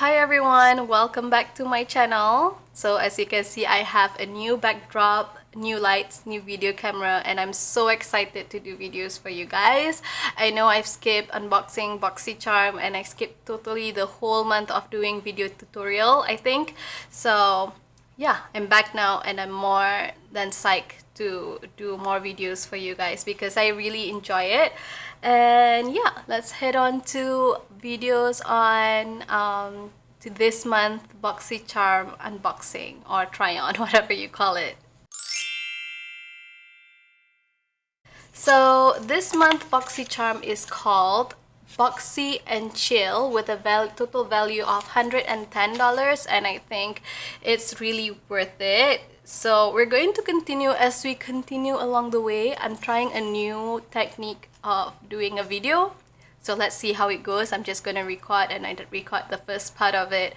Hi everyone, welcome back to my channel. So as you can see, I have a new backdrop, new lights, new video camera, and I'm so excited to do videos for you guys. I know I've skipped unboxing Boxy Charm and I skipped totally the whole month of doing video tutorial, I think. So yeah, I'm back now and I'm more than psyched to do more videos for you guys because I really enjoy it. And yeah, let's head on to videos on to this month Boxy Charm unboxing or try on, whatever you call it. So this month Boxy Charm is called Boxy and Chill with a total value of $110, and I think it's really worth it. So we're going to continue. As we continue along the way, I'm trying a new technique of doing a video. So let's see how it goes. I'm just gonna record, and I did record the first part of it.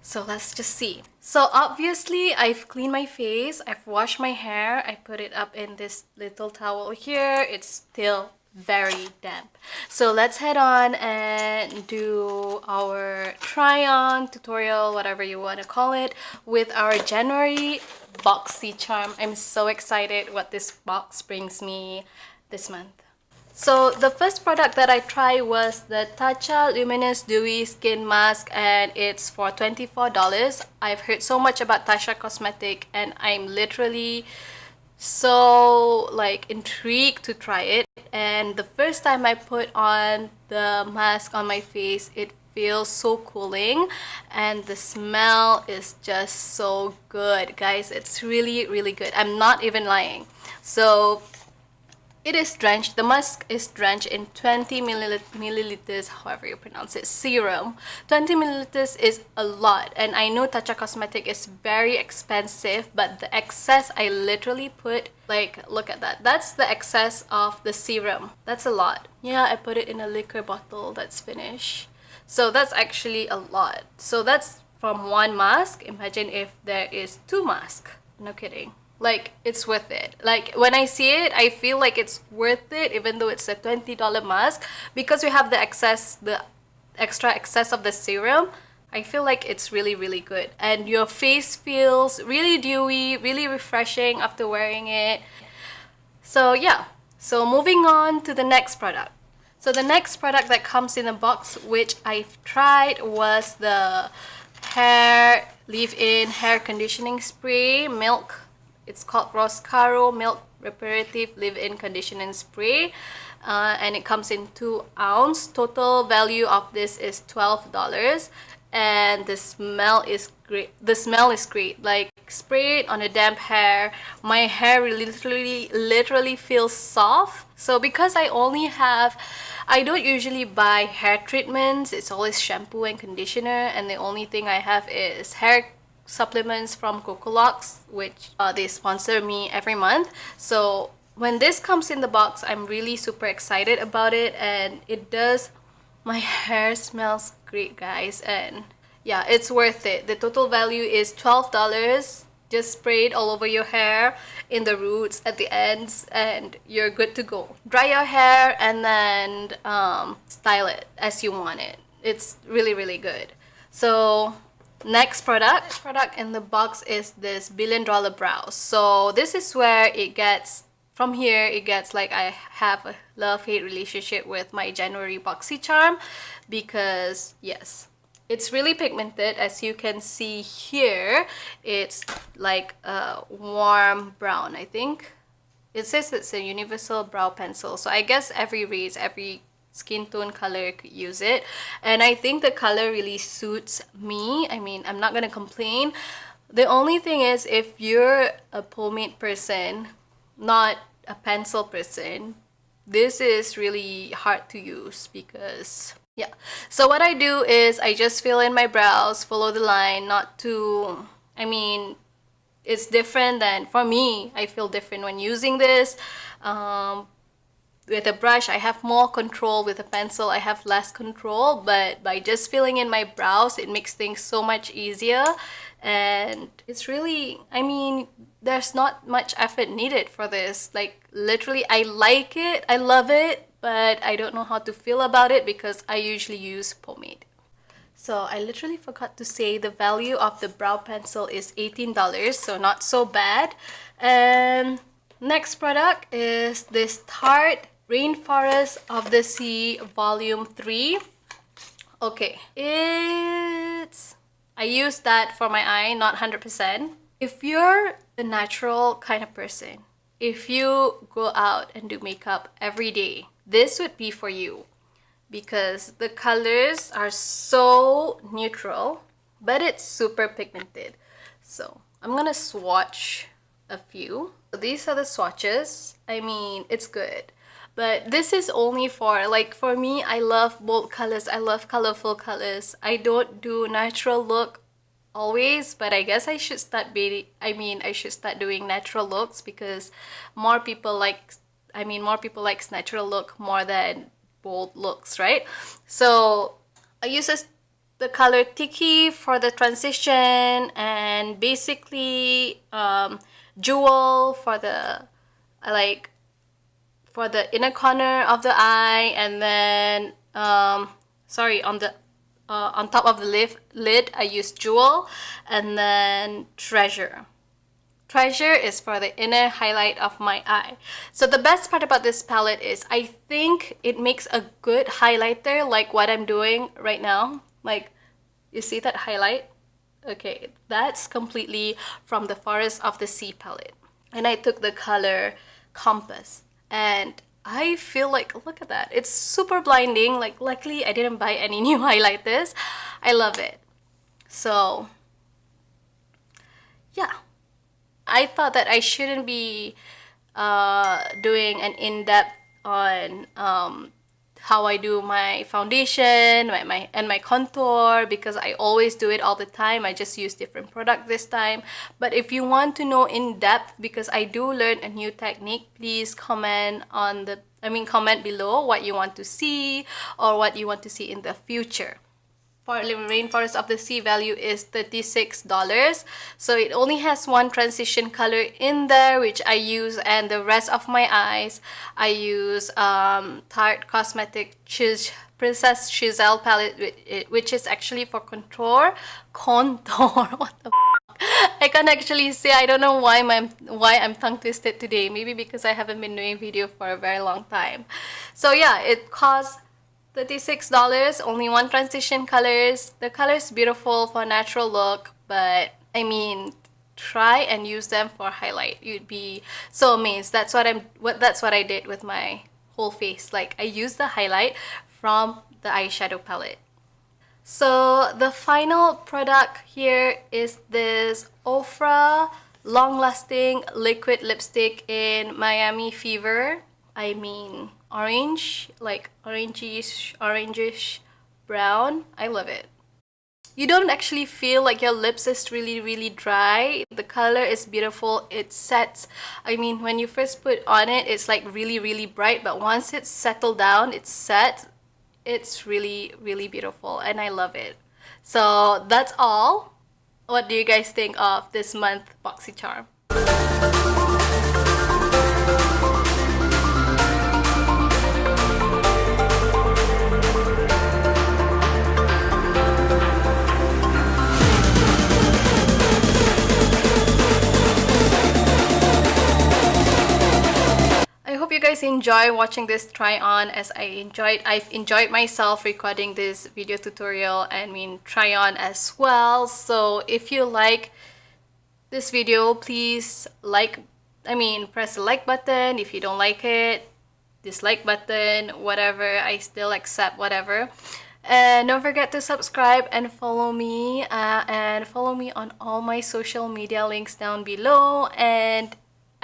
So let's just see. So obviously I've cleaned my face, I've washed my hair, I put it up in this little towel here. It's still very damp. So let's head on and do our try on tutorial, whatever you want to call it, with our January Boxy Charm. I'm so excited what this box brings me this month. So the first product that I tried was the Tatcha Luminous Dewy Skin Mask, and it's for $24. I've heard so much about Tatcha Cosmetic and I'm literally so like intrigued to try it. And the first time I put on the mask on my face, it feels so cooling and the smell is just so good, guys. It's really good. I'm not even lying. So it is drenched. The mask is drenched in 20 milliliters, however you pronounce it, serum. 20 milliliters is a lot, and I know Tatcha Cosmetic is very expensive, but the excess I literally put, like, look at that. That's the excess of the serum. That's a lot. Yeah, I put it in a liquor bottle that's finished. So that's actually a lot. So that's from one mask. Imagine if there is two masks. No kidding. Like, it's worth it. Like, when I see it, I feel like it's worth it, even though it's a $20 mask, because we have the excess, the extra excess of the serum. I feel like it's really good, and your face feels really dewy, really refreshing after wearing it. So yeah, so moving on to the next product. So the next product that comes in a box, which I've tried, was the hair leave-in hair conditioning spray milk. It's called Roscaro Milk Reparative Leave-In Conditioning Spray, and it comes in 2 ounce. Total value of this is $12, and the smell is great. The smell is great. Like, spray it on a damp hair. My hair literally feels soft. So because I don't usually buy hair treatments. It's always shampoo and conditioner, and the only thing I have is hair supplements from Cocolox, which they sponsor me every month. So when this comes in the box, I'm really super excited about it, and it does, my hair smells great, guys, and yeah, it's worth it. The total value is $12. Just spray it all over your hair, in the roots, at the ends, and you're good to go. Dry your hair and then style it as you want it. It's really good. So next product in the box is this $1 Billion Brows. So this is where it gets, from here it gets like I have a love-hate relationship with my January Boxy Charm, because yes, it's really pigmented. As you can see here, it's like a warm brown. I think it says it's a universal brow pencil, so I guess every race, every skin tone color could use it, and I think the color really suits me. I mean, I'm not gonna complain. The only thing is, if you're a pomade person, not a pencil person, this is really hard to use, because yeah. So what I do is I just fill in my brows, follow the line, not too, I mean, it's different than, for me, I feel different when using this. With a brush, I have more control. With a pencil, I have less control, but by just filling in my brows, it makes things so much easier. And it's really, I mean, there's not much effort needed for this. Like, literally, I like it, I love it, but I don't know how to feel about it because I usually use pomade. So I literally forgot to say the value of the brow pencil is $18, so not so bad. And next product is this Tarte Rainforest of the Sea Volume 3. Okay, I use that for my eye, not 100%. If you're the natural kind of person, if you go out and do makeup every day, this would be for you because the colors are so neutral, but it's super pigmented. So I'm gonna swatch a few. So these are the swatches. I mean, it's good. But this is only for, like, for me, I love bold colors. I love colorful colors. I don't do natural look always, but I guess I should start I should start doing natural looks because more people likes natural look more than bold looks, right? So I use the color Tiki for the transition, and basically Jewel for the for the inner corner of the eye, and then on top of the lid I use Jewel, and then Treasure. Treasure is for the inner highlight of my eye. So the best part about this palette is I think it makes a good highlighter, like what I'm doing right now. Like, you see that highlight? Okay, that's completely from the Forest of the Sea palette. And I took the color Compass. And I feel like, look at that. It's super blinding. Like, luckily I didn't buy any new highlighters. I love it. So, yeah. I thought that I shouldn't be doing an in-depth on how I do my foundation and my contour, because I always do it all the time. I just use different product this time. But if you want to know in depth, because I do learn a new technique, please comment below what you want to see or what you want to see in the future. For Rainforest of the Sea value is $36. So it only has one transition color in there, which I use, and the rest of my eyes I use Tarte Cosmetic Princess Chisel palette, which is actually for contour. What the I can't actually say. I don't know why I'm tongue twisted today. Maybe because I haven't been doing video for a very long time. So yeah, it costs $36, only one transition colors. The color is beautiful for natural look, but I mean, try and use them for highlight. You'd be so amazed. That's what I did with my whole face. Like, I used the highlight from the eyeshadow palette. So the final product here is this Ofra long-lasting liquid lipstick in Miami Fever. I mean, orange, like orangish brown. I love it. You don't actually feel like your lips is really dry. The color is beautiful. It sets, I mean, when you first put on it, it's like really bright, but once it's settled down, it's set, it's really beautiful, and I love it. So that's all. What do you guys think of this month BoxyCharm? I hope you guys enjoy watching this try on as I've enjoyed myself recording this video tutorial and try on as well. So if you like this video, please press the like button. If you don't like it, dislike button, whatever. I still accept whatever. And don't forget to subscribe and follow me on all my social media links down below. And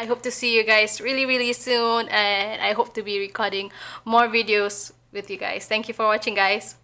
I hope to see you guys really soon, and I hope to be recording more videos with you guys. Thank you for watching, guys.